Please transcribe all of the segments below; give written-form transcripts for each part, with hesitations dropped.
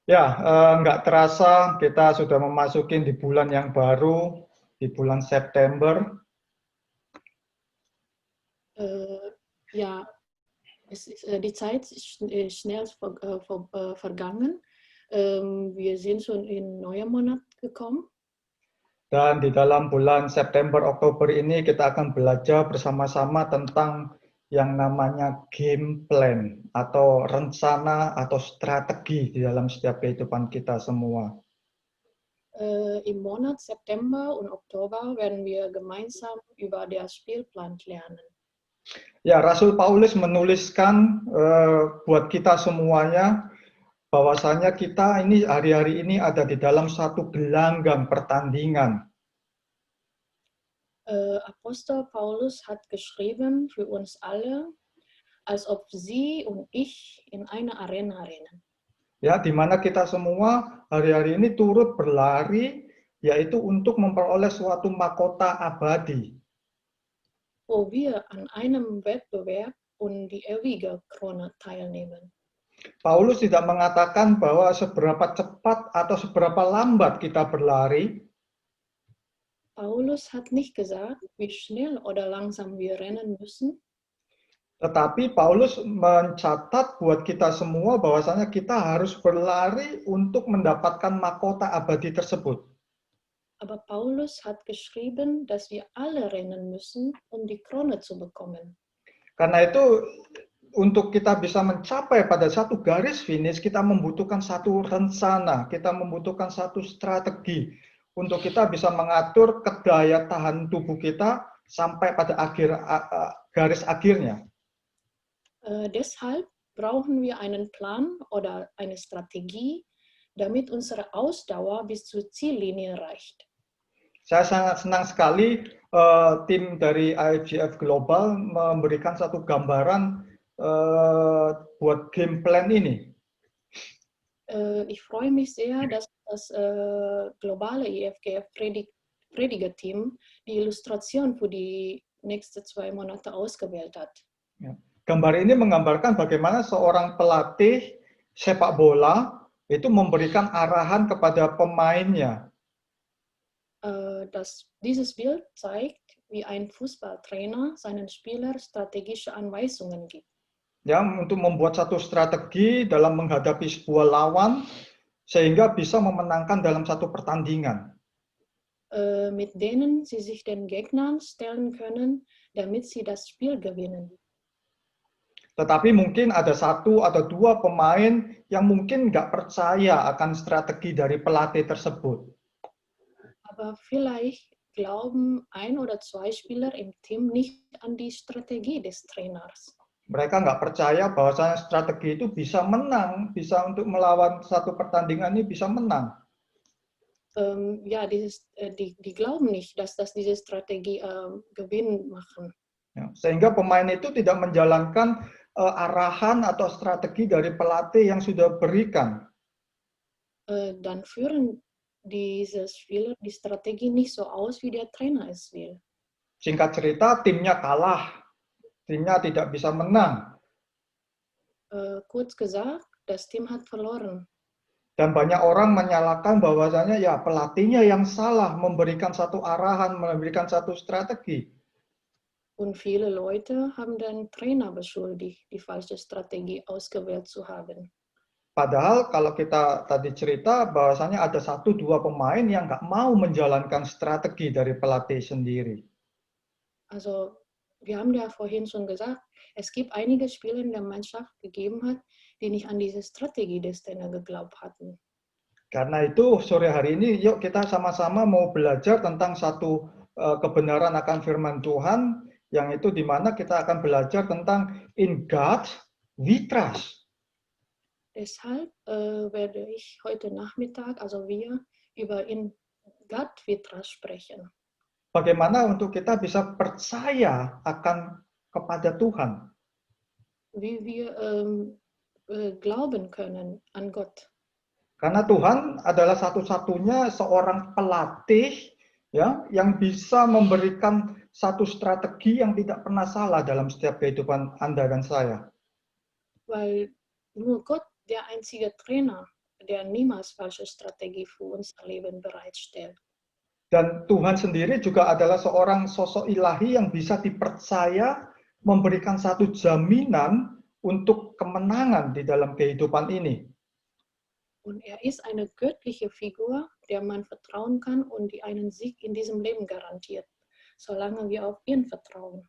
Ya, nggak terasa kita sudah memasuki di bulan yang baru, di bulan September. Äh, ja, die Zeit ist schnell vergangen. Wir sind schon in neuer Monat gekommen. Dan di dalam bulan September, Oktober ini kita akan belajar bersama-sama tentang yang namanya game plan atau rencana atau strategi di dalam setiap kehidupan kita semua. Im Monat September und Oktober werden wir gemeinsam über den Spielplan lernen. Ya, Rasul Paulus menuliskan buat kita semuanya bahwasanya kita ini hari-hari ini ada di dalam satu gelanggang pertandingan. Apostel Paulus hat geschrieben für uns alle, als ob sie und ich in einer Arena rennen. Ya, di mana kita semua hari-hari ini turut berlari, yaitu untuk memperoleh suatu mahkota abadi. Wo wir an einem Wettbewerb und die ewige Krone teilnehmen. Paulus tidak mengatakan bahwa seberapa cepat atau seberapa lambat kita berlari. Paulus hat nicht gesagt, wie schnell oder langsam wir rennen müssen. Tetapi Paulus mencatat buat kita semua bahwasanya kita harus berlari untuk mendapatkan mahkota abadi tersebut. Aber Paulus hat geschrieben, dass wir alle rennen müssen, um die Krone zu bekommen. Karena itu untuk kita bisa mencapai pada satu garis finish, kita membutuhkan satu rencana, kita membutuhkan satu strategi untuk kita bisa mengatur kedaya tahan tubuh kita sampai pada garis akhirnya. Deshalb brauchen wir einen Plan oder eine Strategie, damit unsere Ausdauer bis zur Ziellinie reicht. Saya sangat senang sekali tim dari IFGF Global memberikan satu gambaran buat game plan ini. Ich freue mich sehr, dass das globale IFGF Prediger-Team die Illustration für die nächsten 2 Monate ausgewählt hat. Ya. Gambar ini menggambarkan bagaimana seorang pelatih sepak bola itu memberikan arahan kepada pemainnya. Dieses Bild zeigt, wie ein Fußballtrainer seinen Spielern strategische Anweisungen gibt. Ya, untuk membuat satu strategi dalam menghadapi sebuah lawan sehingga bisa memenangkan dalam satu pertandingan. Mit denen sie sich den Gegnern stellen können, damit sie das Spiel gewinnen. Tetapi mungkin ada satu atau dua pemain yang mungkin nggak percaya akan strategi dari pelatih tersebut. Aber vielleicht glauben 1 oder 2 Spieler im Team nicht an die Strategie des Trainers. Mereka nggak percaya bahwasanya strategi itu bisa menang, bisa untuk melawan satu pertandingan ini bisa menang. Ja, die glauben nicht, dass diese Strategie Gewinn machen. Ya, sehingga pemain itu tidak menjalankan arahan atau strategi dari pelatih yang sudah berikan. Dann führen diese Spieler die Strategie nicht so aus, wie der Trainer es will. Singkat cerita, timnya kalah, timnya tidak bisa menang. Kurz gesagt, das Team hat verloren. Dan banyak orang menyalahkan bahwasanya ya pelatihnya yang salah memberikan satu arahan, memberikan satu strategi. Und viele Leute haben den Trainer beschuldigt, die falsche Strategie ausgewählt zu haben. Padahal kalau kita tadi cerita bahwasanya ada satu dua pemain yang nggak mau menjalankan strategi dari pelatih sendiri. Also wir haben ja vorhin schon gesagt, es gibt einige Spieler in der Mannschaft gegeben hat, die nicht an diese Strategie des Trainers geglaubt hatten. Karena itu sore hari ini yuk kita sama-sama mau belajar tentang satu kebenaran akan firman Tuhan yang itu di mana kita akan belajar tentang in God we trust. Deshalb werde ich heute Nachmittag, also wir, über in God we trust sprechen. Bagaimana untuk kita bisa percaya akan kepada Tuhan? Wie wir glauben können an Gott. Karena Tuhan adalah satu-satunya seorang pelatih ya yang bisa memberikan satu strategi yang tidak pernah salah dalam setiap kehidupan Anda dan saya. Weil nur Gott der einzige Trainer der niemals falsche Strategie für unser Leben bereitstellt. Dan Tuhan sendiri juga adalah seorang sosok ilahi yang bisa dipercaya memberikan satu jaminan untuk kemenangan di dalam kehidupan ini. Und er ist eine göttliche Figur, der man vertrauen kann und die einen Sieg in diesem Leben garantiert, solange wir auf ihn vertrauen.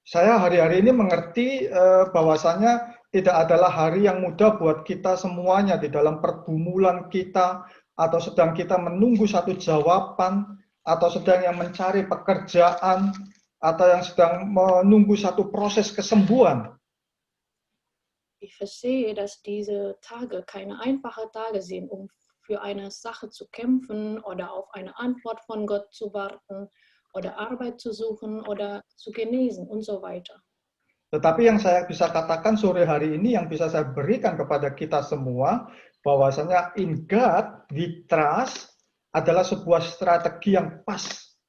Saya hari-hari ini mengerti bahwasanya tidak adalah hari yang mudah buat kita semuanya di dalam pergumulan kita, atau sedang kita menunggu satu jawaban, atau sedang yang mencari pekerjaan, atau yang sedang menunggu satu proses kesembuhan. Ich verstehe, dass diese Tage keine einfachen Tage sind, um für eine Sache zu kämpfen oder auf eine Antwort von Gott zu warten oder Arbeit zu suchen oder zu genesen und so weiter. Tetapi yang saya bisa katakan sore hari ini, yang bisa saya berikan kepada kita semua, bahwasanya in God we trust adalah sebuah strategi yang pas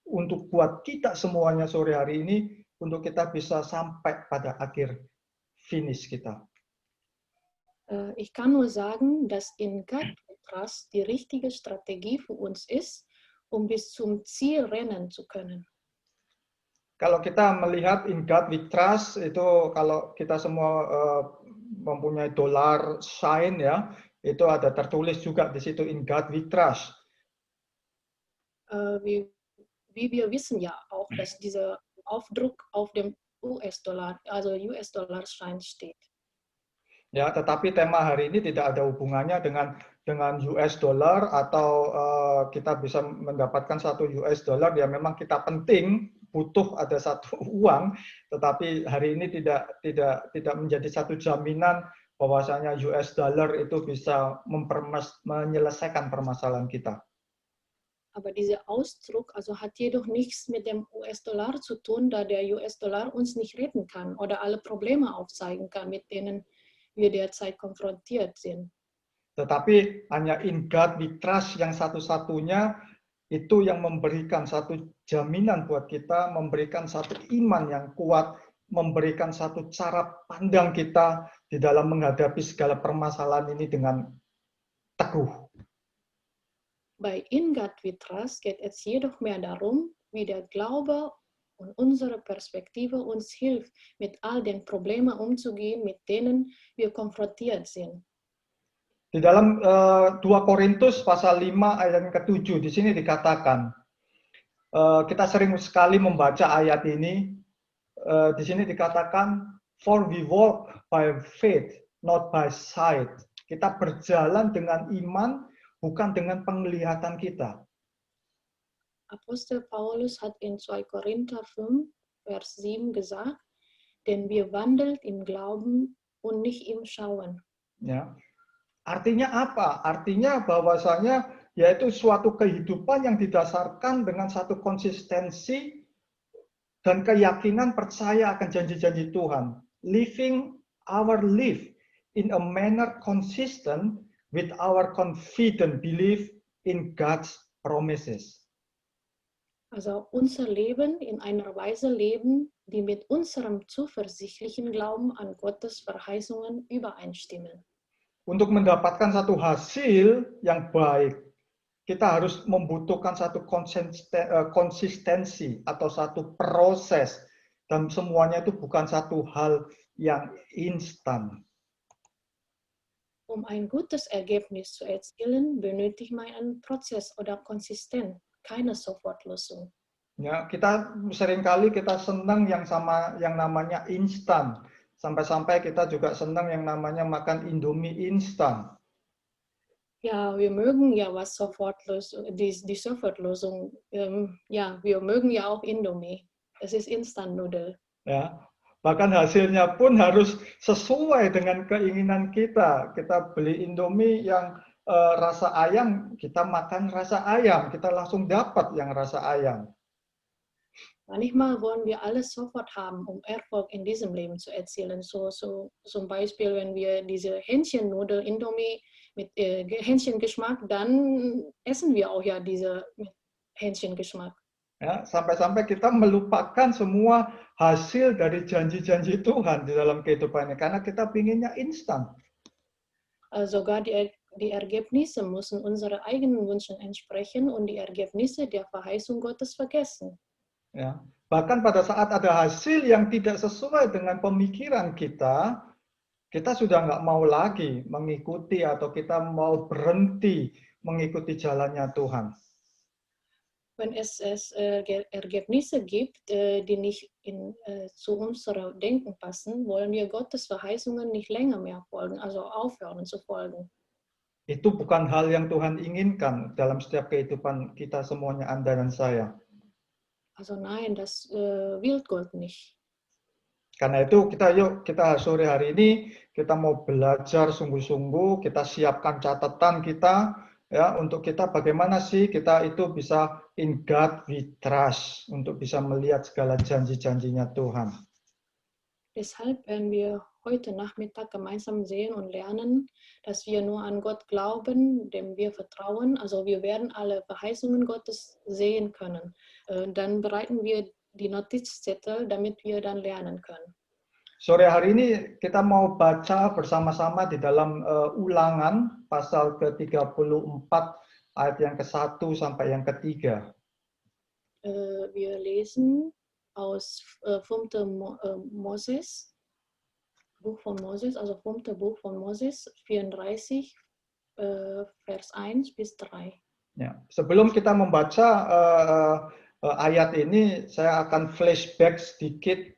untuk buat kita semuanya sore hari ini, untuk kita bisa sampai pada akhir finish kita. Ich kann nur sagen, dass in God we trust die richtige Strategie für uns ist, um bis zum Ziel rennen zu können. Kalau kita melihat in God we trust, itu kalau kita semua mempunyai dollar sign ya, itu ada tertulis juga di situ in God we trust. Wie wir wissen ja auch, dass dieser Aufdruck auf dem US-Dollar, also US-Dollar-Schein steht. Ya, tetapi tema hari ini tidak ada hubungannya dengan US dollar atau kita bisa mendapatkan satu US dollar. Ya memang kita penting butuh ada satu uang, tetapi hari ini tidak menjadi satu jaminan bahwasanya US dollar itu bisa menyelesaikan permasalahan kita. Aber dieser Ausdruck also hat jedoch nichts mit dem US-Dollar zu tun, da der US-Dollar uns nicht retten kann oder alle Probleme aufzeigen kann, mit denen wir derzeit konfrontiert sind. Tetapi hanya in God we trust yang satu-satunya itu yang memberikan satu jaminan buat kita, memberikan satu iman yang kuat, memberikan satu cara pandang kita di dalam menghadapi segala permasalahan ini dengan teguh. Bei In God we trust geht es jedoch mehr darum, wie der Glaube und unsere Perspektive uns hilft, mit all den Problemen umzugehen, mit denen wir konfrontiert sind. Di dalam 2 Korintus pasal 5 ayat yang ke-7 di sini dikatakan, kita sering sekali membaca ayat ini, di sini dikatakan, for we walk by faith, not by sight. Kita berjalan dengan iman, bukan dengan penglihatan kita. Apostel Paulus hat in 2 Korinther 5, Vers 7 gesagt, denn wir wandelt im Glauben und nicht im Schauen. Ya. Artinya apa? Artinya bahwasanya yaitu suatu kehidupan yang didasarkan dengan satu konsistensi dan keyakinan percaya akan janji-janji Tuhan. Living our life in a manner consistent with our confident belief in God's promises. Also unser Leben in einer Weise leben, die mit unserem zuversichtlichen Glauben an Gottes Verheißungen übereinstimmen. Untuk mendapatkan satu hasil yang baik, kita harus membutuhkan satu konsistensi atau satu proses, dan semuanya itu bukan satu hal yang instan. Um ein gutes Ergebnis zu erzielen, benötigt man einen Prozess oder konsistent, keine Sofortlösung. Ya, kita seringkali kita senang yang namanya instan. Sampai-sampai kita juga senang yang namanya makan Indomie instan. Ja, wir mögen ja was Sofortlösung, die Sofortlösung. Ja, wir mögen ja auch Indomie. Es ist Instant-Nudel. Ya, bahkan hasilnya pun harus sesuai dengan keinginan kita. Kita beli Indomie yang rasa ayam, kita makan rasa ayam. Kita langsung dapat yang rasa ayam. Manchmal wollen wir alles sofort haben, um Erfolg in diesem Leben zu erzielen. So zum Beispiel, wenn wir diese Hähnchennudel Indomie mit Hähnchengeschmack, dann essen wir auch ja diese mit Hähnchengeschmack. Ya, sampai-sampai kita melupakan semua hasil dari janji-janji Tuhan di dalam kehidupan ini, karena kita pinginnya instan. Sogar Die Ergebnisse müssen unsere eigenen Wünschen entsprechen und die Ergebnisse der Verheißung Gottes vergessen. Ya. Bahkan pada saat ada hasil yang tidak sesuai dengan pemikiran kita sudah nggak mau lagi mengikuti atau kita mau berhenti mengikuti jalannya Tuhan. Wenn es Ergebnisse gibt, die nicht zu unserem Denken passen, wollen wir Gottes Verheißungen nicht länger mehr folgen, also aufhören zu folgen. Itu bukan hal yang Tuhan inginkan dalam setiap kehidupan kita semuanya, Anda dan saya. Also nein, das will Gott nicht. Karena itu kita sore hari ini kita mau belajar sungguh-sungguh, kita siapkan catatan kita ya untuk kita bagaimana sih kita itu bisa in God we trust untuk bisa melihat segala janji-janjinya Tuhan. Deshalb werden wir heute Nachmittag gemeinsam sehen und lernen, dass wir nur an Gott glauben, dem wir vertrauen. Also wir werden alle Verheißungen Gottes sehen können. Dann bereiten wir die Notizzettel, damit wir dann lernen können. Sore hari ini kita mau baca bersama-sama di dalam Ulangan pasal ke-34 ayat yang ke-1 sampai yang ke-3. Wir lesen aus 5. Moses, Buch von Moses, also 5. Buch von Moses, 34, Vers 1 bis 3. Ya, sebelum kita membaca ayat ini, saya akan flashback sedikit,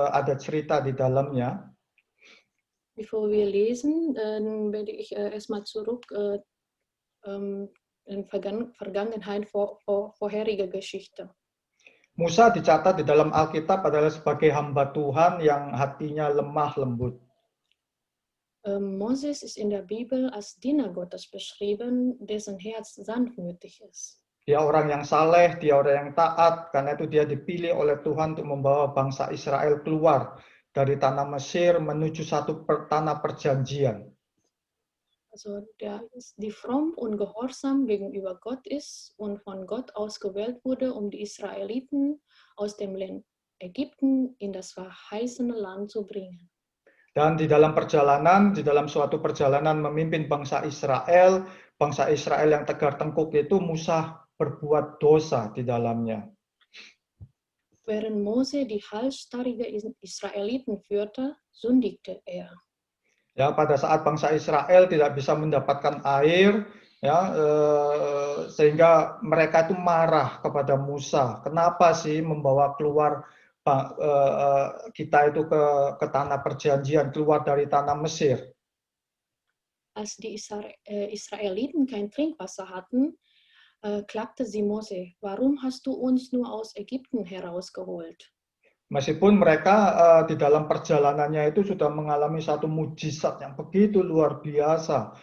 ada cerita di dalamnya. Bevor wir lesen, werde ich erstmal zurück in Vergangenheit, vorherige Geschichte. Musa dicatat di dalam Alkitab adalah sebagai hamba Tuhan yang hatinya lemah lembut. Moses ist in der Bibel als Diener Gottes beschrieben, dessen Herz sanftmütig ist. Dia orang yang saleh, dia orang yang taat, karena itu dia dipilih oleh Tuhan untuk membawa bangsa Israel keluar dari tanah Mesir menuju satu tanah perjanjian. Also die fromm und gehorsam gegenüber Gott ist und von Gott ausgewählt wurde, um die Israeliten aus dem Land Ägypten in das verheißene Land zu bringen. Dan di dalam suatu perjalanan memimpin bangsa Israel yang tegar tengkuk itu Musa berbuat dosa di dalamnya. Während Mose die halsstarrige Israeliten führte, sündigte er. Ya, pada saat bangsa Israel tidak bisa mendapatkan air, ya, sehingga mereka itu marah kepada Musa. Kenapa sih membawa keluar kita itu ke tanah perjanjian, keluar dari tanah Mesir? Als die Israeliten kein Trinkwasser hatten, klagte sie Mose: Warum hast du uns nur aus Ägypten herausgeholt? Meskipun mereka di dalam perjalanannya itu sudah mengalami satu mujizat yang begitu luar biasa.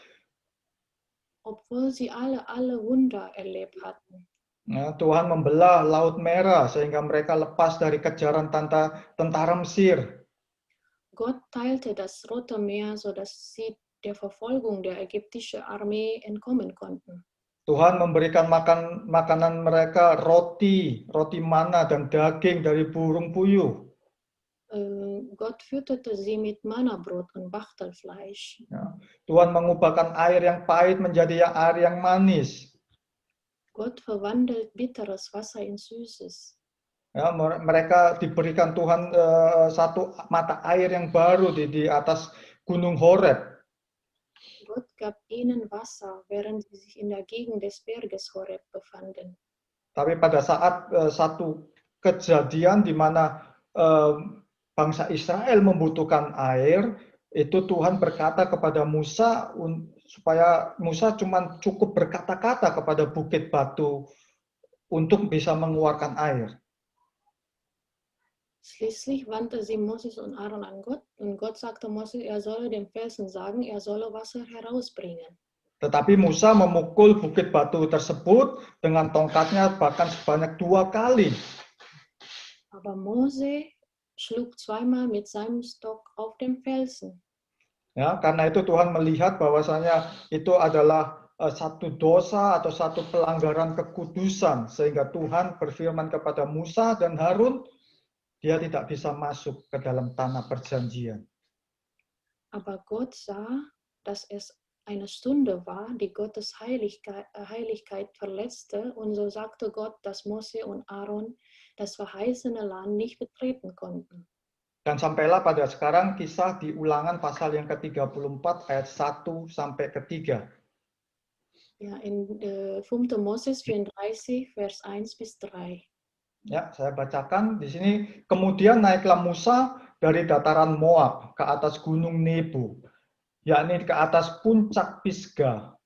Obwohl sie alle Wunder erlebt hatten. Nah, Tuhan membelah Laut Merah sehingga mereka lepas dari kejaran tentara Mesir. Gott teilte das Rote Meer, sodass sie der Verfolgung der ägyptischen Armee entkommen konnten. Tuhan memberikan makanan mereka roti mana dan daging dari burung puyuh. Gott fütterte sie mit Mannabrot und Wachtelfleisch. Ya. Tuhan mengubahkan air yang pahit menjadi air yang manis. Gott verwandelt bitteres Wasser in Süßes. Ya, mereka diberikan Tuhan satu mata air yang baru di atas Gunung Horeb. Gott gab ihnen Wasser, während sie sich in der Gegend des Berges Horeb befanden. Tapi pada saat satu kejadian di mana bangsa Israel membutuhkan air, itu Tuhan berkata kepada Musa supaya Musa cuma cukup berkata-kata kepada bukit batu untuk bisa mengeluarkan air. Schließlich wandte sie Moses und Aaron an Gott, und Gott sagte Moses, er solle dem Felsen sagen, er solle Wasser herausbringen. Tetapi Musa memukul bukit batu tersebut dengan tongkatnya bahkan sebanyak 2 kali. Aber Mose schlug zweimal mit seinem Stock auf dem Felsen. Ya, karena itu Tuhan melihat bahwasanya itu adalah satu dosa atau satu pelanggaran kekudusan, sehingga Tuhan berfirman kepada Musa dan Harun, dia tidak bisa masuk ke dalam tanah perjanjian. Aber Gott sah, dass es eine Stunde war, die Gottes Heiligkeit verletzte, und so sagte Gott, dass Mose und Aaron das verheißene Land nicht betreten konnten. Dan sampailah pada sekarang kisah di Ulangan pasal yang ke-34 ayat 1 sampai ke 3. Ja, in 5. Moses 34, Vers 1 bis 3. Ya, saya bacakan di sini. Kemudian naiklah Musa dari dataran Moab ke atas gunung Nebo, yakni ke atas puncak Pisga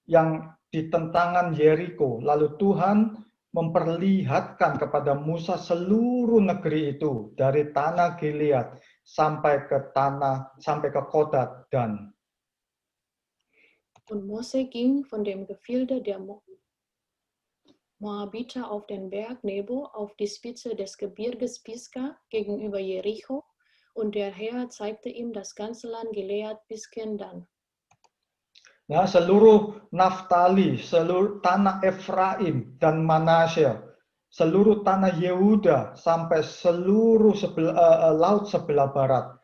yang di tentangan Yeriko. Lalu Tuhan memperlihatkan kepada Musa seluruh negeri itu dari tanah Gilead sampai ke Kodat Dan. Und Mose ging von dem Gefilde der Moabiter auf den Berg Nebo, auf die Spitze des Gebirges Pisga gegenüber Jericho, und der Herr zeigte ihm das ganze Land Gilead bis Kendan. Ya, seluruh Naftali, seluruh tanah Efraim dan Manasye, seluruh tanah Yehuda sampai seluruh laut sebelah barat,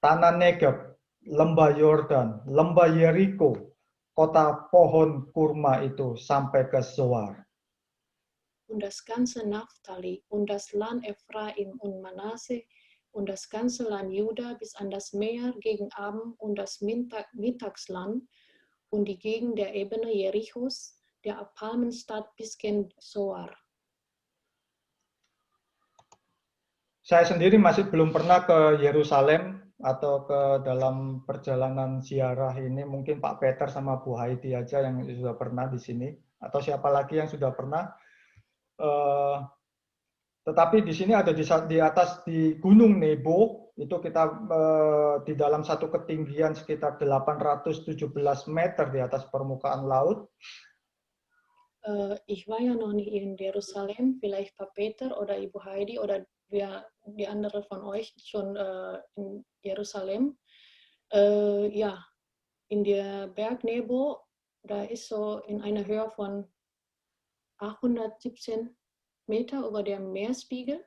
tanah Negeb, lembah Yordan, lembah Yeriko, kota pohon kurma itu sampai ke Zoar. Und das ganze Naphtali und das Land Ephraim und Manasse und das ganze Land Juda bis an das Meer gegen Abend und das Mittagsland und die Gegend der Ebene Jerichos, der Palmenstadt bis gen Zoar. Saya sendiri masih belum pernah ke Yerusalem atau ke dalam perjalanan ziarah ini. Mungkin Pak Peter sama Bu Haiti aja yang sudah pernah di sini, atau siapa lagi yang sudah pernah. Tetapi di sini ada di atas di Gunung Nebo, itu kita di dalam satu ketinggian sekitar 817 meter di atas permukaan laut. Ich war ja noch nicht in Jerusalem, vielleicht Pak Peter oder Ibu Heidi oder die andere von euch schon in Jerusalem. Ja, in der Berg Nebo, da ist so in einer Höhe von 817 Meter über dem Meeresspiegel.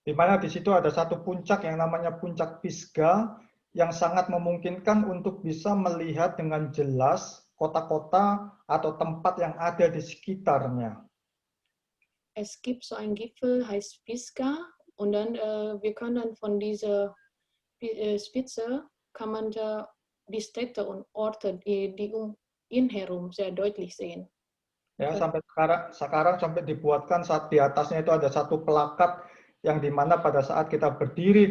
Di mana di situ ada satu puncak yang namanya puncak Pisga yang sangat memungkinkan untuk bisa melihat dengan jelas kota-kota atau tempat yang ada di sekitarnya. Es gibt so einen Gipfel, heißt Pisgah, und dann wir können dann von dieser Spitze kann man da die Städte und Orte, die um ihn herum sehr deutlich sehen. Ya, sampai sekarang sampai dibuatkan saat di atasnya itu ada satu plakat yang dimana pada saat kita berdiri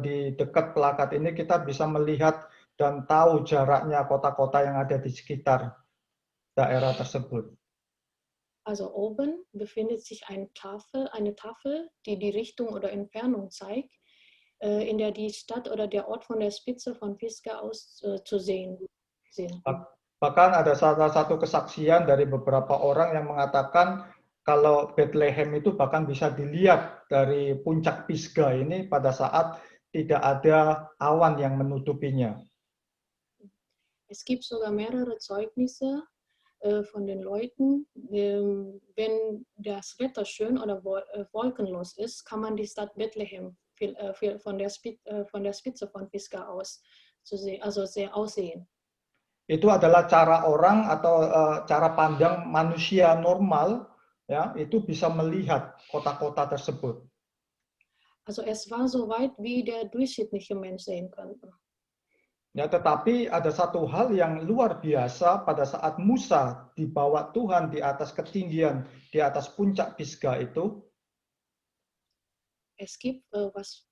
di dekat plakat ini kita bisa melihat dan tahu jaraknya kota-kota yang ada di sekitar daerah tersebut. Also oben befindet sich eine Tafel, die die Richtung oder Entfernung zeigt, in der die Stadt oder der Ort von der Spitze von Pisgah aus zu sehen sind. Bahkan ada salah satu kesaksian dari beberapa orang yang mengatakan kalau Bethlehem itu bahkan bisa dilihat dari puncak Pisgah ini pada saat tidak ada awan yang menutupinya. Es gibt sogar mehrere Zeugnisse von den Leuten, wenn das Wetter schön oder wolkenlos ist, kann man die Stadt Bethlehem von der Spitze von Pisgah aus sehr aussehen. Itu adalah cara orang atau cara pandang manusia normal, ya, itu bisa melihat kota-kota tersebut. Also es war so weit, wie der durchschnittliche Mensch sehen könnte. Ya, tetapi ada satu hal yang luar biasa pada saat Musa dibawa Tuhan di atas ketinggian, di atas puncak Pisgah itu. Es gibt was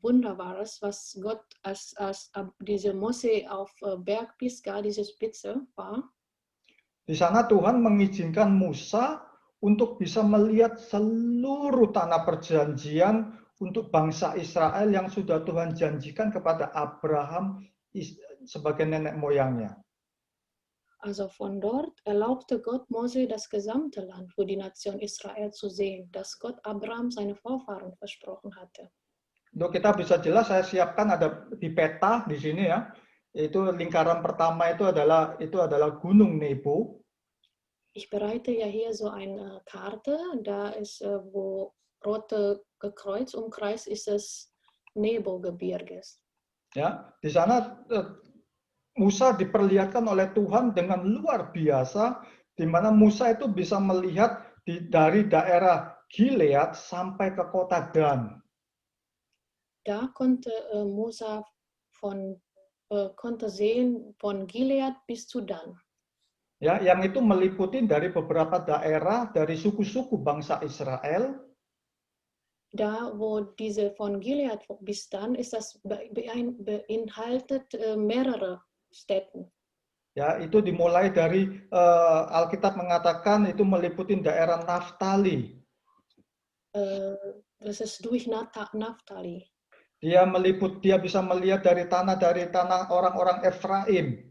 Wunderbares, was Gott als diese Mose auf Berg Pisgah, diese Spitze war. Di sana Tuhan mengizinkan Musa untuk bisa melihat seluruh tanah perjanjian untuk bangsa Israel yang sudah Tuhan janjikan kepada Abraham sebagai nenek moyangnya. Also von dort erlaubte Gott Mose das gesamte Land für die Nation Israel zu sehen, das Gott Abraham seine Vorfahren versprochen hatte. Untuk kita bisa jelas, saya siapkan ada di peta di sini ya. Itu lingkaran pertama itu adalah Gunung Nebo. Ich bereite ja hier so eine Karte, da ist wo rote Kreuz umkreist ist es Nebo-Gebirges. Ya, di sana Musa diperlihatkan oleh Tuhan dengan luar biasa, di mana Musa itu bisa melihat dari daerah Gilead sampai ke kota Dan. Da konnte Musa konnte sehen von Gilead bis zu Dan. Ya, yang itu meliputi dari beberapa daerah dari suku-suku bangsa Israel. Da, wo diese von Gilead bis Dan ist, das beinhaltet mehrere Städte. Ya, itu dimulai dari Alkitab mengatakan itu meliputi daerah Naftali. Das ist durch Naphtali. Dia bisa melihat dari tanah orang-orang Efraim.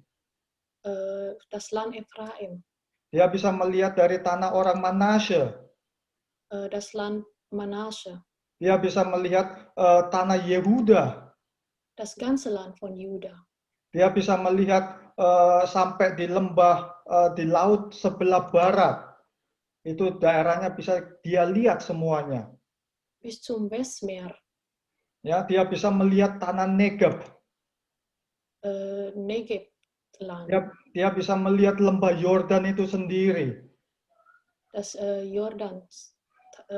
Das Land Ephraim. Dia bisa melihat dari tanah orang Manasye. Das Land Manasse. Dia bisa melihat tanah Yehuda. Das ganze Land von Juda. Dia bisa melihat sampai di lembah di laut sebelah barat. Itu daerahnya bisa dia lihat semuanya. Bis zum Westmeer. Ya, dia bisa melihat tanah Negeb. Negev Land. Dia bisa melihat lembah Yordan itu sendiri. Das Jordans.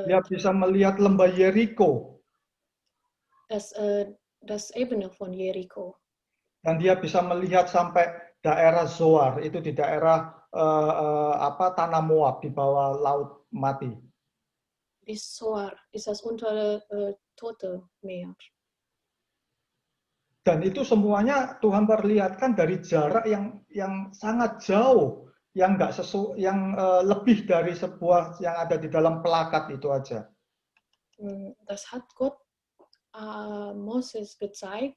Dia bisa melihat lembah Yeriko. Das Ebene von Jericho. Dan dia bisa melihat sampai daerah Zoar, itu di daerah tanah Moab di bawah laut mati. Bis Zoar ist das unter Tote Meer. Dan itu semuanya Tuhan perlihatkan dari jarak yang sangat jauh, yang lebih dari sebuah yang ada di dalam plakat itu aja. Das hat Gott Moses gezeigt,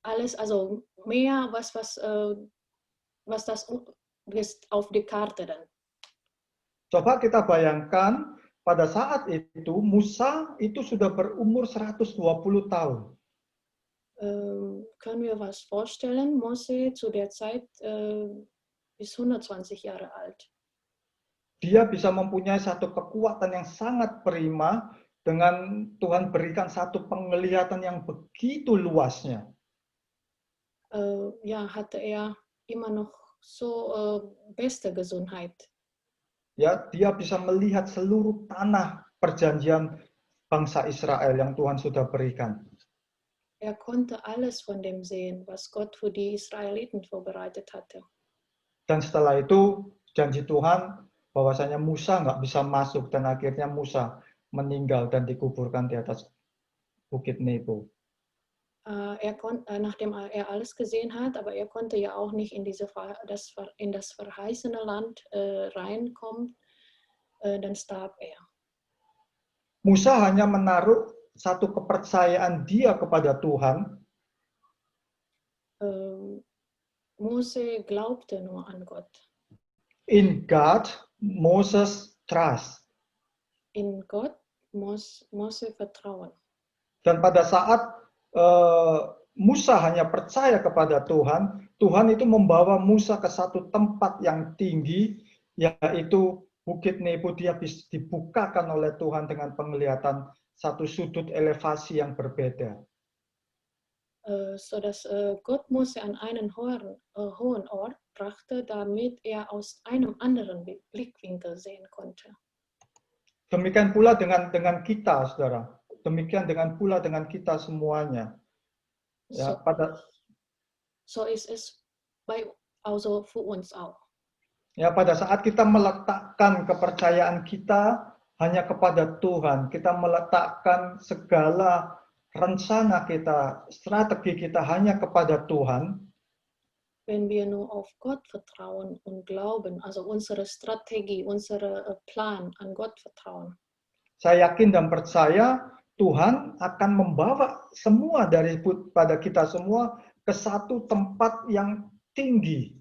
alles, also mehr, was das ist auf die Karte dann. Coba kita bayangkan, pada saat itu Musa itu sudah berumur 120 tahun. Können wir was vorstellen? Mose zu der Zeit ist 120 Jahre alt. Dia bisa mempunyai satu kekuatan yang sangat prima dengan Tuhan berikan satu penglihatan yang begitu luasnya. Ja, hatte er immer noch so beste Gesundheit. Ya, dia bisa melihat seluruh tanah perjanjian bangsa Israel yang Tuhan sudah berikan. Er konnte alles von dem sehen, was Gott für die Israeliten vorbereitet hatte. Dan setelah itu janji Tuhan bahwasanya Musa nggak bisa masuk dan akhirnya Musa meninggal dan dikuburkan di atas Bukit Nebo. Nachdem er alles gesehen hat, aber er konnte ja auch nicht in das verheißene Land reinkommen, dann starb er. Musa hanya menaruh satu kepercayaan dia kepada Tuhan. Mose glaubte nur an Gott. In God, Moses trust. In Gott muss Mose vertrauen. Dan pada saat Musa hanya percaya kepada Tuhan, Tuhan itu membawa Musa ke satu tempat yang tinggi, yaitu Bukit Nebo. Dia dibukakan oleh Tuhan dengan penglihatan satu sudut elevasi yang berbeda. Sodass Gott Mose an einen hohen Ort brachte, damit er aus einem anderen Blickwinkel sehen konnte. Demikian pula dengan kita, saudara. Demikian pula dengan kita semuanya. Ya, so ist es also für uns auch. Ya, pada saat kita meletakkan kepercayaan kita hanya kepada Tuhan, kita meletakkan segala rencana kita, strategi kita hanya kepada Tuhan. Wenn wir nur auf Gott vertrauen und glauben, also unsere Strategie, unsere Plan an Gott vertrauen. Saya yakin dan percaya Tuhan akan membawa semua pada kita semua ke satu tempat yang tinggi.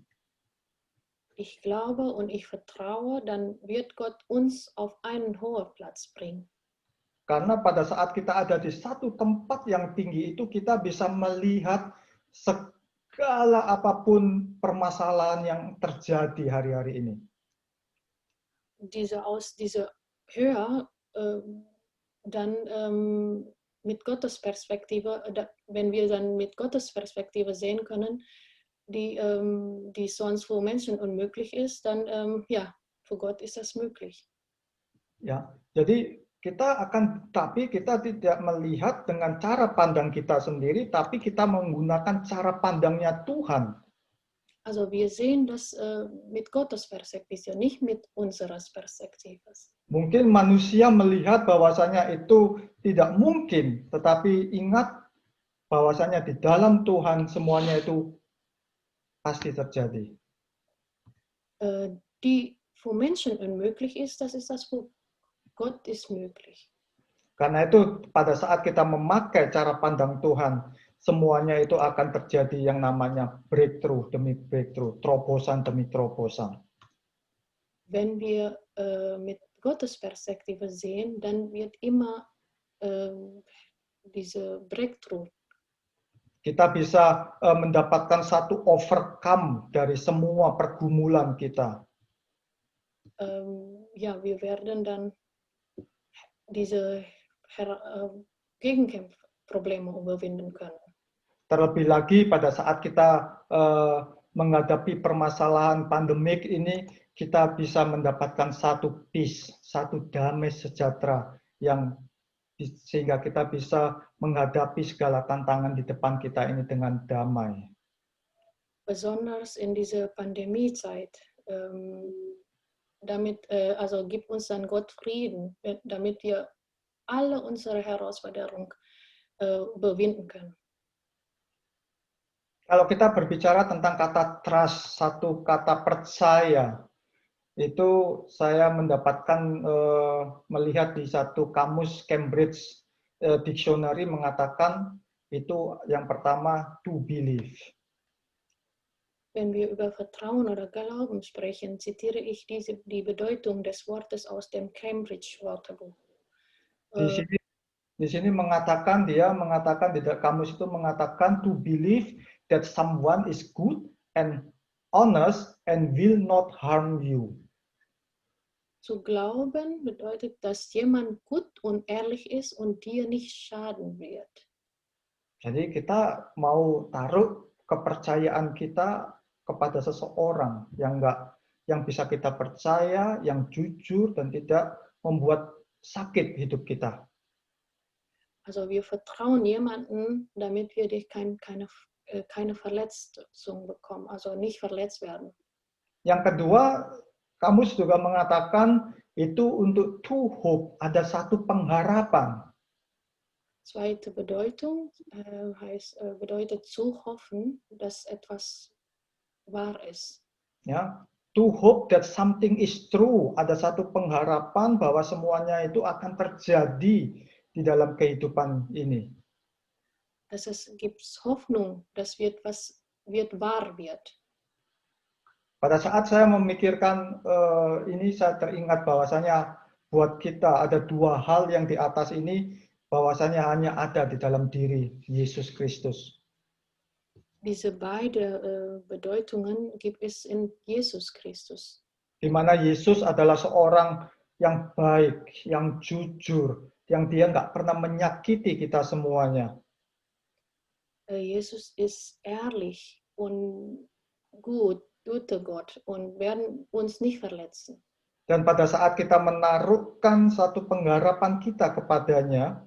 Ich glaube und ich vertraue, dann wird Gott uns auf einen hohen Platz bringen. Karena pada saat kita ada di satu tempat yang tinggi itu, kita bisa melihat segala apapun permasalahan yang terjadi hari-hari ini. Aus dieser Höhe dann mit Gottes Perspektive, wenn wir dann mit Gottes Perspektive sehen können, die sonst für Menschen unmöglich ist, dann ja, für Gott ist das möglich. Ya, jadi tapi kita tidak melihat dengan cara pandang kita sendiri, tapi kita menggunakan cara pandangnya Tuhan. Also wir sehen das mit Gottes Perspektive, nicht mit unserer Perspektive. Mungkin manusia melihat bahwasanya itu tidak mungkin, tetapi ingat bahwasanya di dalam Tuhan semuanya itu pasti terjadi. Die für Menschen unmöglich ist, das ist das für Gott ist möglich. Karena itu pada saat kita memakai cara pandang Tuhan, semuanya itu akan terjadi yang namanya breakthrough demi breakthrough, terobosan demi terobosan. Wenn wir mit Gottes Perspektive sehen, dann wird immer diese Breakthrough. Kita bisa mendapatkan satu overcome dari semua pergumulan kita. Ja, wir werden dann diese Gegenkämpfprobleme überwinden können. Terlebih lagi pada saat kita menghadapi permasalahan pandemik ini, kita bisa mendapatkan satu peace, satu damai sejahtera yang sehingga kita bisa menghadapi segala tantangan di depan kita ini dengan damai. Besonders in dieser Pandemiezeit, also gibt uns dann Gott Frieden, damit wir alle unsere Herausforderungen überwinden können. Kalau kita berbicara tentang kata trust, satu kata percaya, itu saya mendapatkan melihat di satu kamus Cambridge Dictionary mengatakan itu yang pertama to believe. Wenn wir über Vertrauen oder Glauben sprechen, zitiere ich die Bedeutung des Wortes aus dem Cambridge Wörterbuch. Di sini mengatakan di kamus itu mengatakan to believe that someone is good and honest and will not harm you. Zu glauben bedeutet, dass jemand gut und ehrlich ist und dir nicht schaden wird. Jadi kita mau taruh kepercayaan kita kepada seseorang yang bisa kita percaya, yang jujur dan tidak membuat sakit hidup kita. Also wir vertrauen jemanden, damit wir keine Verletzung bekommen, also nicht verletzt werden. Yang kedua, kamus juga mengatakan itu untuk to hope, ada satu pengharapan. Zweite Bedeutung bedeutet zu hoffen, dass etwas wahr ist. Ya, to hope that something is true, ada satu pengharapan bahwa semuanya itu akan terjadi di dalam kehidupan ini. Es gibt Hoffnung, dass wahr wird. Pada saat saya memikirkan ini, saya teringat bahwasanya buat kita ada dua hal yang di atas ini, bahwasanya hanya ada di dalam diri Yesus Kristus. Diese beiden Bedeutungen gibt es in Jesus Christus. Di mana Yesus adalah seorang yang baik, yang jujur, yang dia nggak pernah menyakiti kita semuanya. Jesus ist ehrlich und guter Gott und werden uns nicht verletzen. Dan pada saat kita menaruhkan satu pengharapan kita kepadanya,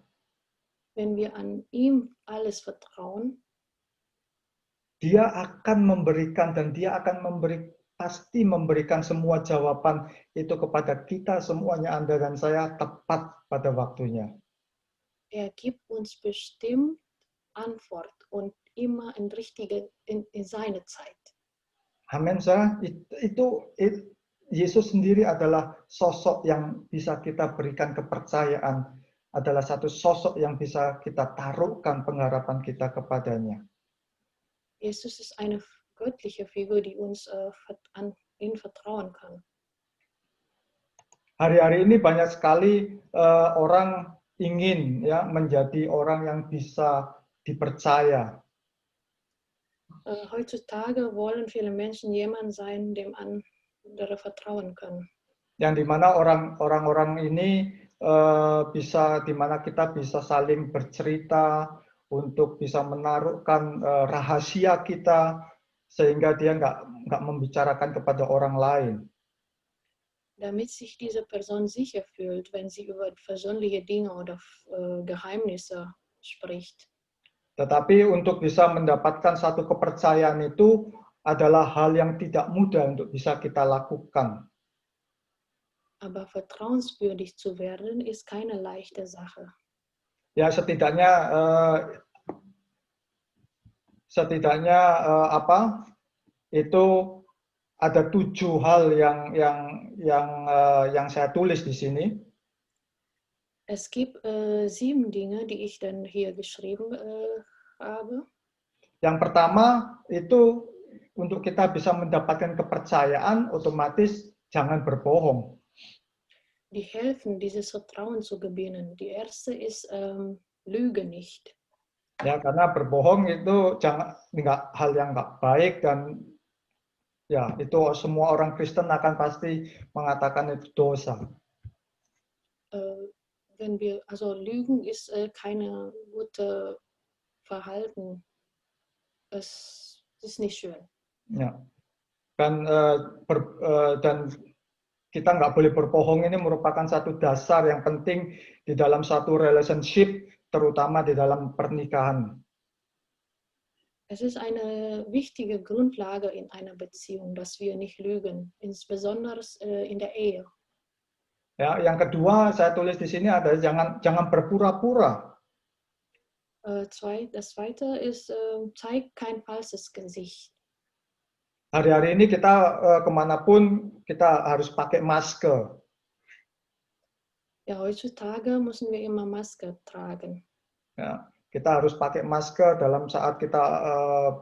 wenn wir an ihm alles vertrauen, dia akan memberikan dan dia akan pasti memberikan semua jawaban itu kepada kita semuanya, Anda dan saya, tepat pada waktunya. Gibt uns bestimmt Antwort und immer in seine Zeit. Amin, sah. Yesus sendiri adalah sosok yang bisa kita berikan kepercayaan, adalah satu sosok yang bisa kita taruhkan pengharapan kita kepadanya. Jesus ist eine göttliche Figur, die uns an ihn vertrauen kann. Hari-hari ini banyak sekali orang ingin ya menjadi orang yang bisa dipercaya. Heutzutage wollen viele Menschen jemand sein, dem andere vertrauen können. Yang dimana orang-orang ini dimana kita bisa saling bercerita untuk bisa menaruhkan rahasia kita sehingga dia nggak membicarakan kepada orang lain. Damit sich diese Person sicher fühlt, wenn sie über persönliche Dinge oder Geheimnisse spricht. Tetapi untuk bisa mendapatkan satu kepercayaan itu adalah hal yang tidak mudah untuk bisa kita lakukan. Aber vertrauenswürdig zu werden, ist keine leichte Sache. Ya setidaknya itu ada 7 hal yang saya tulis di sini. Es gibt 7 Dinge, die ich dann hier geschrieben habe. Yang pertama itu untuk kita bisa mendapatkan kepercayaan, otomatis jangan berbohong. Die helfen, dieses Vertrauen zu gewinnen. Die erste ist, lüge nicht. Ya, karena berbohong itu hal yang nggak baik, dan ya itu semua orang Kristen akan pasti mengatakan itu dosa. Also Lügen ist keine gute Verhalten. Es ist nicht schön. Ya. Dan kita nggak boleh berbohong ini merupakan satu dasar yang penting di dalam satu relationship, terutama di dalam pernikahan. Es ist eine wichtige Grundlage in einer Beziehung, dass wir nicht lügen, insbesondere in der Ehe. Ya, yang kedua saya tulis di sini adalah jangan berpura-pura. Das zweite ist, zeig kein falses Gesicht. Hari-hari ini kita kemanapun kita harus pakai masker. Ja, heutzutage müssen wir immer Maske tragen. Ya, kita harus pakai masker dalam saat kita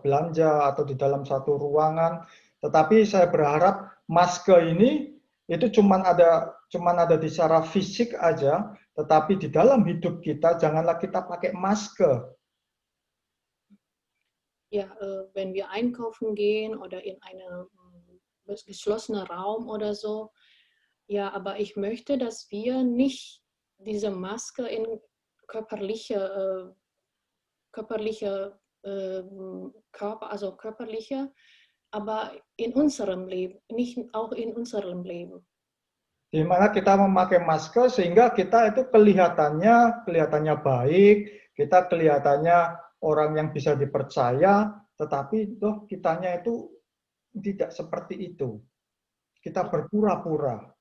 belanja atau di dalam satu ruangan. Tetapi saya berharap masker ini itu cuman ada di secara fisik aja, tetapi di dalam hidup kita janganlah kita pakai masker. Ja, wenn wir einkaufen gehen oder in einen geschlossenen Raum oder so, ja, aber ich möchte, dass wir nicht diese Maske in körperliche aber in unserem Leben, nicht auch in unserem Leben. Di mana kita memakai masker sehingga kita itu kelihatannya baik, kita kelihatannya orang yang bisa dipercaya, tetapi toh kitanya itu tidak seperti itu. Kita berpura-pura.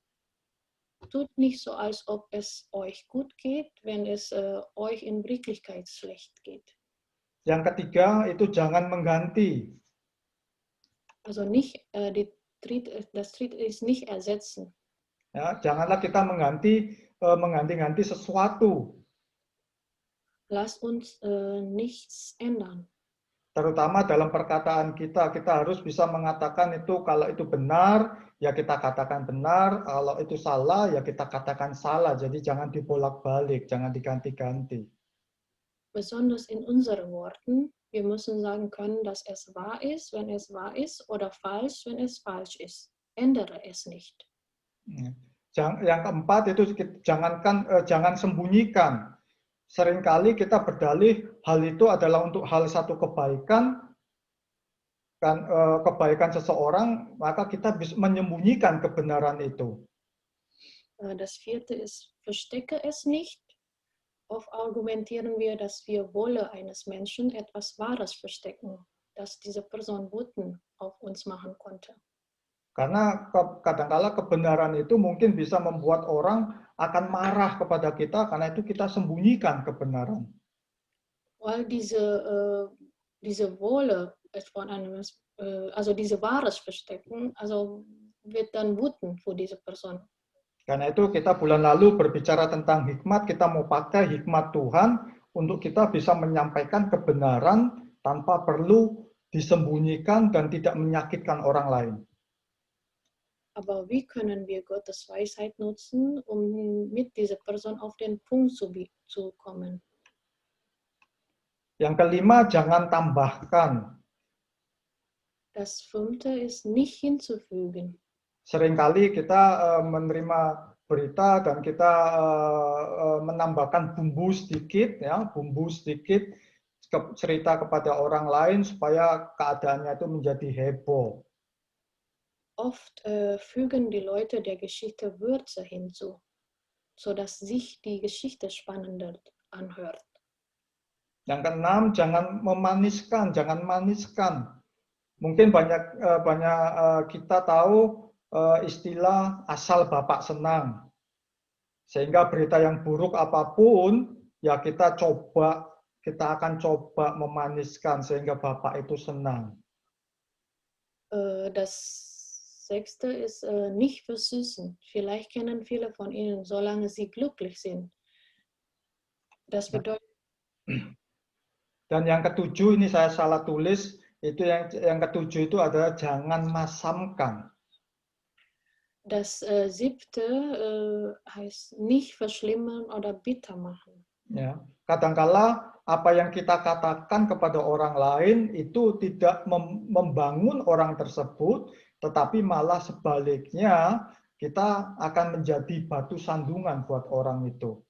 Tut nicht so, als ob es euch gut geht, wenn es euch in Wirklichkeit schlecht geht. Yang ketiga itu jangan mengganti. Also nicht, das dritte ist nicht ersetzen. Ya, janganlah kita mengganti sesuatu. Lass uns nichts ändern. Terutama dalam perkataan kita harus bisa mengatakan itu, kalau itu benar, ya kita katakan benar, kalau itu salah, ya kita katakan salah. Jadi jangan dibolak-balik, jangan diganti-ganti. Besonders in unseren Worten, wir müssen sagen können, dass es wahr ist, wenn es wahr ist, oder falsch, wenn es falsch ist. Ändere es nicht. Yang keempat itu jangan sembunyikan. Seringkali kita berdalih hal itu adalah untuk hal satu kebaikan, kebaikan seseorang, maka kita bisa menyembunyikan kebenaran itu. Das vierte ist, verstecke es nicht. Oft argumentieren wir, dass wir Wolle eines Menschen etwas Wahres verstecken, dass diese Person Guten auf uns machen konnte. Karena kadang-kala kebenaran itu mungkin bisa membuat orang akan marah kepada kita, karena itu kita sembunyikan kebenaran. Weil diese Wolle von einem, also diese Wahres verstecken, also wird dann wütend für diese Person. Karena itu kita bulan lalu berbicara tentang hikmat, kita mau pakai hikmat Tuhan untuk kita bisa menyampaikan kebenaran tanpa perlu disembunyikan dan tidak menyakitkan orang lain. Aber wie können wir Gottes Weisheit nutzen, um mit dieser Person auf den Punkt zu kommen? Yang kelima, jangan tambahkan. Das fünfte ist nicht hinzufügen. Seringkali kita menerima berita dan kita menambahkan bumbu sedikit, ya, bumbu sedikit, cerita kepada orang lain supaya keadaannya itu menjadi heboh. Oft fügen die Leute der Geschichte Würze hinzu, sodass sich die Geschichte spannender anhört. Yang keenam, jangan maniskan. Mungkin banyak kita tahu istilah asal Bapak senang. Sehingga berita yang buruk apapun, ya kita akan coba memaniskan sehingga Bapak itu senang. Das sechste ist nicht versüßen. Vielleicht kennen viele von Ihnen, solange sie glücklich sind. Das bedeutet, Dan yang ketujuh, ini saya salah tulis, itu yang ketujuh itu adalah jangan masamkan. das siebte heißt nicht verschlimmern oder bitter machen. Ya, kadangkala apa yang kita katakan kepada orang lain itu tidak membangun orang tersebut, tetapi malah sebaliknya kita akan menjadi batu sandungan buat orang itu.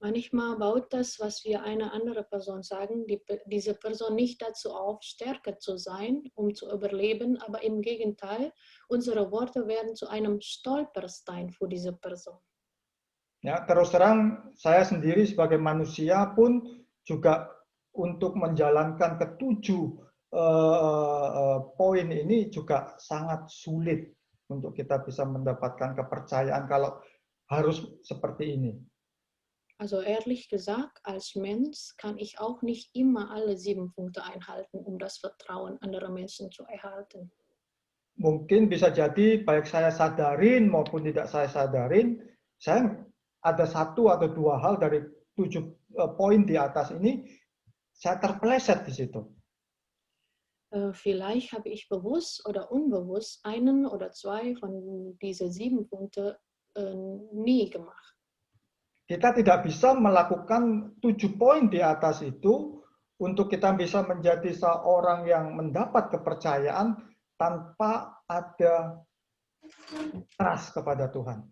Manchmal baut das, was wir einer anderen Person sagen, diese Person nicht dazu auf, stärker zu sein, um zu überleben, aber im Gegenteil, unsere Worte werden zu einem Stolperstein für diese Person. Ya, terus terang saya sendiri sebagai manusia pun juga untuk menjalankan ketujuh poin ini juga sangat sulit untuk kita bisa mendapatkan kepercayaan kalau harus seperti ini. Also ehrlich gesagt, als Mensch kann ich auch nicht immer alle 7 Punkte einhalten, um das Vertrauen anderer Menschen zu erhalten. Mungkin bisa jadi baik saya sadarin maupun tidak saya sadarin, saya ada satu atau dua hal dari 7 poin di atas ini, saya terpeleset di situ. Vielleicht habe ich bewusst oder unbewusst einen oder 2 von diesen 7 Punkte nie gemacht. Kita tidak bisa melakukan 7 poin di atas itu untuk kita bisa menjadi seorang yang mendapat kepercayaan tanpa ada trust kepada Tuhan.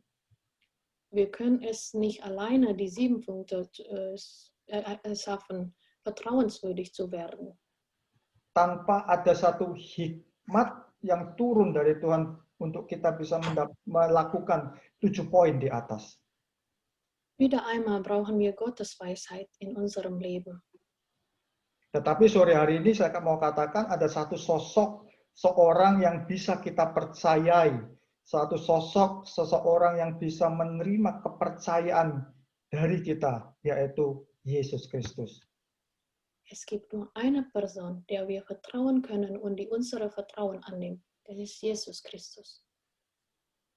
Wir können es nicht alleine, die 7 Punkte schaffen, vertrauenswürdig zu werden. Tanpa ada satu hikmat yang turun dari Tuhan untuk kita bisa melakukan 7 poin di atas. Wieder einmal brauchen wir Gottes Weisheit in unserem Leben. Tetapi sore hari ini saya mau katakan ada satu sosok seorang yang bisa kita percayai, satu sosok seseorang yang bisa menerima kepercayaan dari kita, yaitu Yesus Kristus. Es gibt nur eine Person, der wir vertrauen können und die unsere Vertrauen annimmt. Das ist Jesus Christus.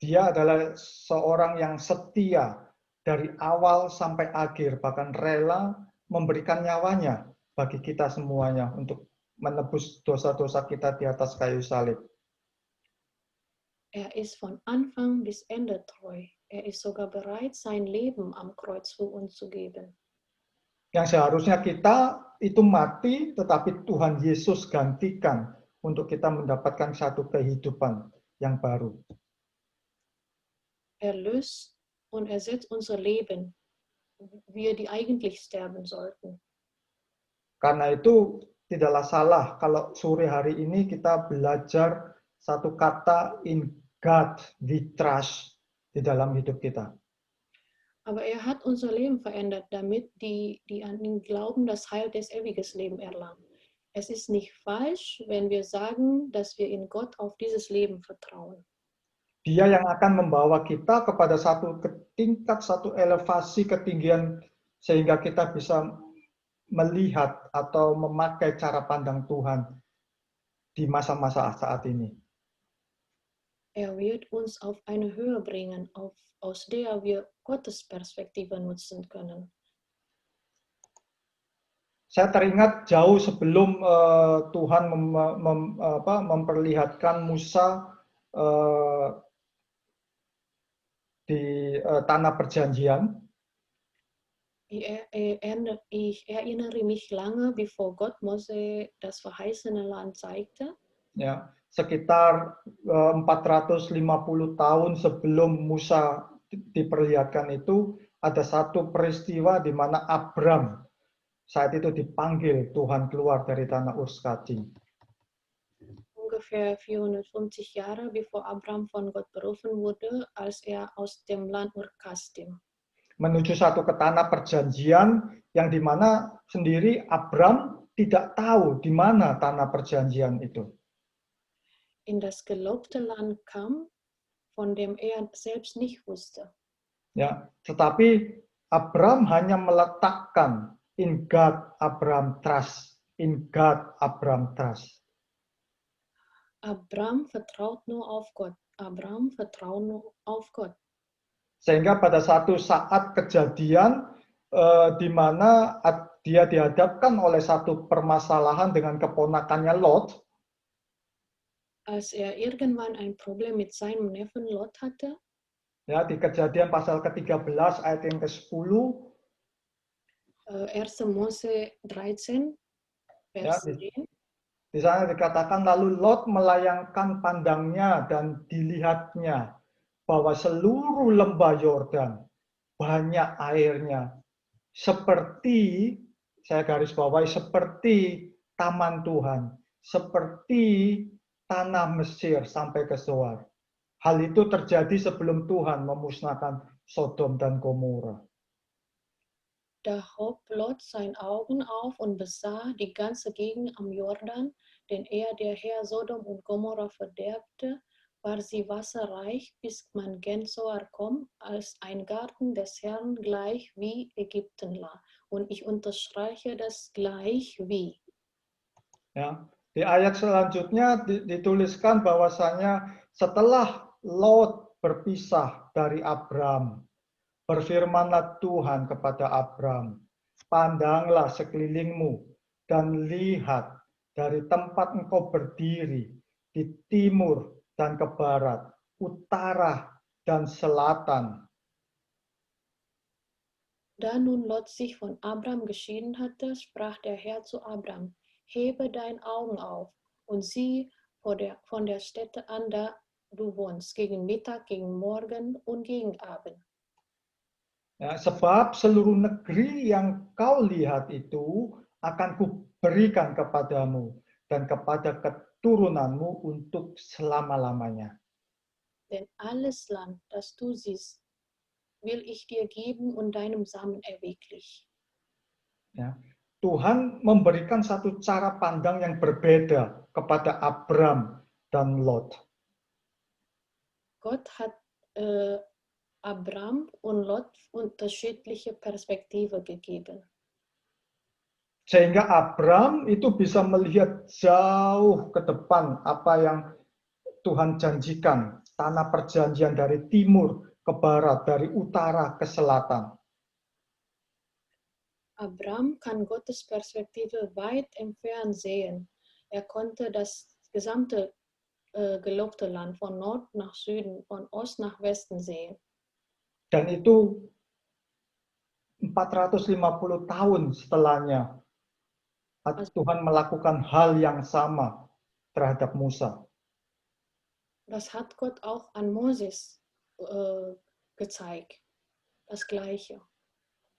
Dia adalah seorang yang setia dari awal sampai akhir, bahkan rela memberikan nyawanya bagi kita semuanya untuk menebus dosa-dosa kita di atas kayu salib. Er ist von Anfang bis Ende treu. Er ist sogar bereit, sein Leben am Kreuz für uns zu geben. Yang seharusnya kita itu mati, tetapi Tuhan Yesus gantikan untuk kita mendapatkan satu kehidupan yang baru. Er löst und ersetzt unser Leben, wir die eigentlich sterben sollten. Karena itu tidaklah salah kalau sore hari ini kita belajar satu kata in God we trust di dalam hidup kita. Aber er hat unser Leben verändert, damit die an ihn glauben, das Heil des ewigen Lebens erlangen. Es ist nicht falsch, wenn wir sagen, dass wir in Gott auf dieses Leben vertrauen. Dia yang akan membawa kita kepada satu tingkat, satu elevasi ketinggian sehingga kita bisa melihat atau memakai cara pandang Tuhan di masa-masa saat ini. Er wird uns auf eine Höhe bringen, aus der wir Gottes Perspektive nutzen können. Saya teringat jauh sebelum Tuhan memperlihatkan Musa di tanah perjanjian. Ich erinnere mich lange, bevor Gott Mose das verheißene Land zeigte. Ya, sekitar 450 tahun sebelum Musa diperlihatkan itu ada satu peristiwa di mana Abram, saat itu dipanggil Tuhan keluar dari tanah Ur Kasdim. Ungefähr 450 Jahre bevor Abraham von Gott berufen wurde, als aus dem Land Ur Kasdim. Menuju satu ke tanah perjanjian yang dimana sendiri Abraham tidak tahu di mana tanah perjanjian itu. In das gelobte Land kam, von dem selbst nicht wusste. Ya, tetapi Abraham hanya meletakkan in God Abraham trust, in God Abraham trust. Abraham vertraut nur auf Gott. Abraham vertraut nur auf Gott. Sehingga pada satu saat kejadian di mana dia dihadapkan oleh satu permasalahan dengan keponakannya Lot. Als irgendwann ein Problem mit seinem Neffen Lot hatte, Ya, di Kejadian pasal ke-13 ayat yang ke-10. 1. Mose 13, Ya, Vers 10. di sana dikatakan lalu Lot melayangkan pandangnya dan dilihatnya bahwa seluruh lembah Yordan banyak airnya seperti, saya garis bawahi, seperti taman Tuhan, seperti tanah Mesir sampai ke Zoar. Hal itu terjadi sebelum Tuhan memusnahkan Sodom dan Gomorra. Da hob Lot seine Augen auf und besah die ganze Gegend am Jordan, den der Herr Sodom und Gomorra verderbte, war sie wasserreich, bis man gen Zoar kommt, als ein Garten des Herrn gleich wie Ägypten lag. Und ich unterstreiche das gleich wie. Ya, di ayat selanjutnya dituliskan bahwasanya setelah Lot berpisah dari Abram, berfirmanlah Tuhan kepada Abram, pandanglah sekelilingmu dan lihat dari tempat engkau berdiri di timur dan ke barat, utara dan selatan. Da nun Lot sich von Abram geschieden hatte, sprach der Herr zu Abram, hebe deine Augen auf und sieh von der Stätte an, da du wohnst, gegen Mittag, gegen Morgen und gegen Abend. Ya, sebab seluruh negeri yang kau lihat itu akan kuberikan kepadamu dan kepada keturunanmu untuk selama-lamanya. Denn alles Land, das du siehst, will ich dir geben und deinem Samen erwecklich. Ya, Tuhan memberikan satu cara pandang yang berbeda kepada Abram dan Lot. Gott hat Abram und Lot unterschiedliche Perspektive gegeben. Sehingga Abram itu bisa melihat jauh ke depan apa yang Tuhan janjikan, tanah perjanjian dari timur ke barat, dari utara ke selatan. Abram kann Gottes Perspektive weit entfernt sehen. Er konnte das gesamte gelobte Land von Nord nach Süden, von Ost nach Westen sehen. Dan itu 450 tahun setelahnya Tuhan melakukan hal yang sama terhadap Musa. Das hat Gott auch an Moses gezeigt. Das Gleiche.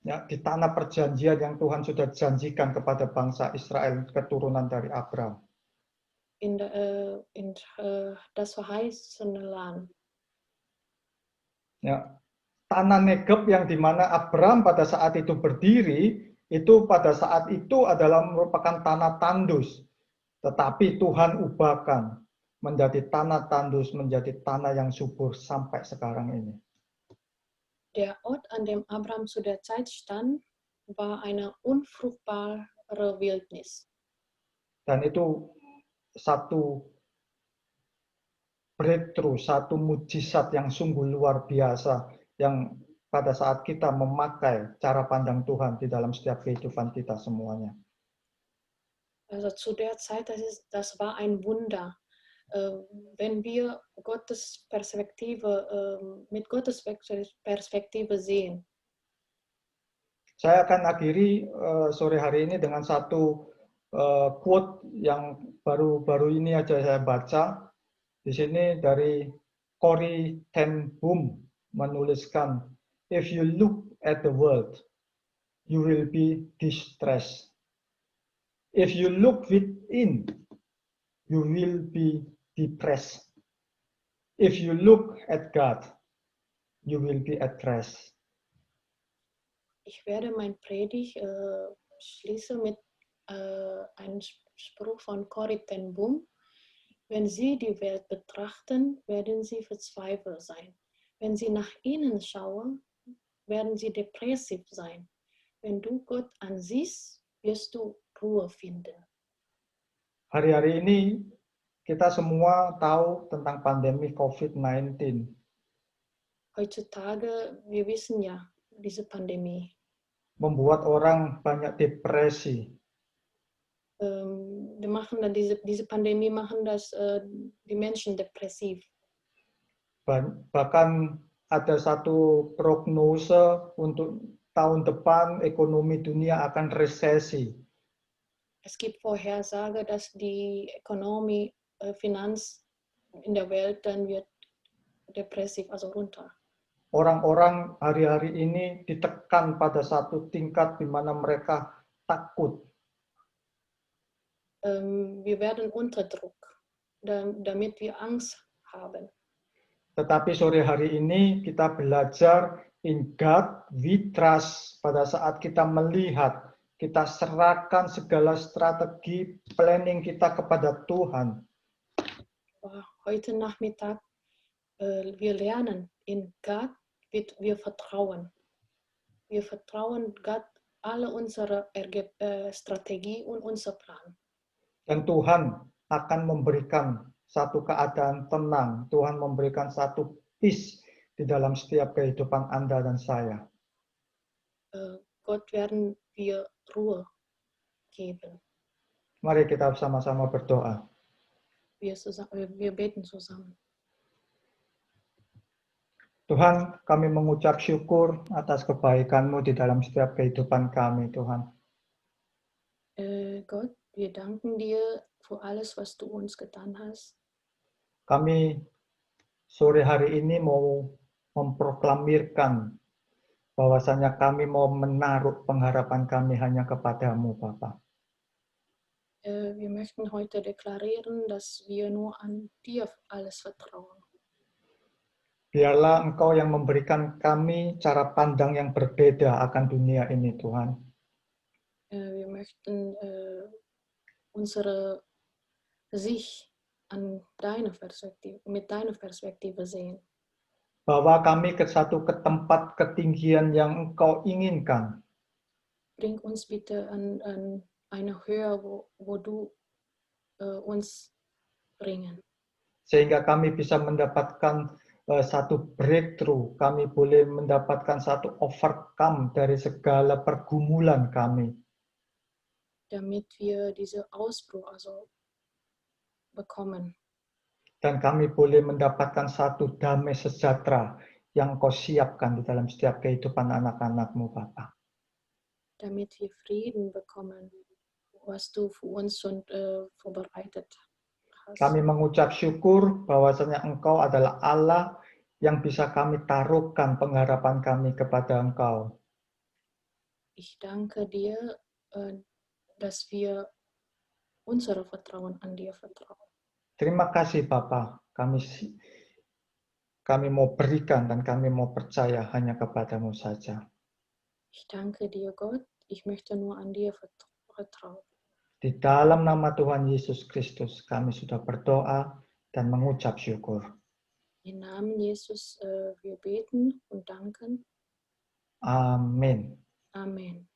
Ya, di tanah perjanjian yang Tuhan sudah janjikan kepada bangsa Israel, keturunan dari Abram. In das verheißene Land. Ya, tanah Negeb yang dimana Abram pada saat itu berdiri, itu pada saat itu adalah merupakan tanah tandus. Tetapi Tuhan ubahkan menjadi tanah tandus, menjadi tanah yang subur sampai sekarang ini. Der Ort, an dem Abram zu der Zeit stand, war eine unfruchtbare Wildnis. Dan itu satu breakthrough, satu mujizat yang sungguh luar biasa yang pada saat kita memakai cara pandang Tuhan di dalam setiap kehidupan kita semuanya. Also zu der Zeit, das war ein Wunder. Wenn wir Gottes Perspektive, mit Gottes Perspektive sehen. Saya akan akhiri sore hari ini dengan satu quote yang baru ini aja saya baca. Di sini dari Corrie ten Boom menuliskan, if you look at the world, you will be distressed. If you look within, you will be depressed. If you look at God, you will be at rest. Ich werde mein Predigt schließen mit einem Spruch von Corrie ten Boom. Wenn Sie die Welt betrachten, werden Sie verzweifelt sein. Wenn Sie nach innen schauen, werden Sie depressiv sein. Wenn du Gott ansiehst, wirst du Ruhe finden. Hari-hari ini kita semua tahu tentang pandemi COVID-19. Heutzutage, wir wissen ja, diese Pandemie Membuat orang banyak depresi. diese Pandemie machen das die Menschen depressiv. Bahkan ada satu prognose untuk tahun depan ekonomi dunia akan resesi. Es gibt Vorhersage, dass die Ökonomie, Finanz in der Welt dann wird depressiv, also runter. Orang-orang hari-hari ini ditekan pada satu tingkat di mana mereka takut. Wir werden unter Druck, damit wir Angst haben. Tetapi sore hari ini kita belajar in God we trust. Pada saat kita melihat, kita serahkan segala strategi planning kita kepada Tuhan. Heute Nachmittag wir lernen in Gott wir vertrauen. Wir vertrauen Gott alle unsere Strategie und unser Plan. Dan Tuhan akan memberikan satu keadaan tenang. Tuhan memberikan satu peace di dalam setiap kehidupan Anda dan saya. Gott werden wir Ruhe geben. Mari kita sama-sama berdoa. Wir beten zusammen. Tuhan, kami mengucap syukur atas kebaikan-Mu di dalam setiap kehidupan kami, Tuhan. Gott, wir danken dir für alles, was du uns getan hast. Kami sore hari ini mau memproklamirkan bahwasanya kami mau menaruh pengharapan kami hanya kepadamu, Bapa. Wir möchten heute deklarieren, dass wir nur an dir alles vertrauen. Biarlah Engkau yang memberikan kami cara pandang yang berbeda akan dunia ini, Tuhan. Wir möchten unsere Sicht an mit deiner Perspektive sehen. Bahwa kami ke tempat ketinggian yang Engkau inginkan. Bring uns bitte an eine Höhe, wo du uns bringen. Sehingga kami bisa mendapatkan satu breakthrough, kami boleh mendapatkan satu overcome dari segala pergumulan kami. Damit wir diese Ausbruch bekommen. Dan kami boleh mendapatkan satu damai sejahtera yang Kau siapkan di dalam setiap kehidupan anak-anak-Mu, Bapa. Damit wir Frieden bekommen, was du für uns schon vorbereitet hast. Kami mengucap syukur bahwasanya Engkau adalah Allah yang bisa kami taruhkan pengharapan kami kepada Engkau. Ich danke dir, dass wir unsere Vertrauen an dir vertrauen. Terima kasih Bapa, kami mau berikan dan kami mau percaya hanya kepadamu saja. Ich danke dir, Gott. Ich möchte nur an dir vertrauen. Di dalam nama Tuhan Yesus Kristus, kami sudah berdoa dan mengucap syukur. Im Namen Jesus wir beten und danken. Amin. Amen.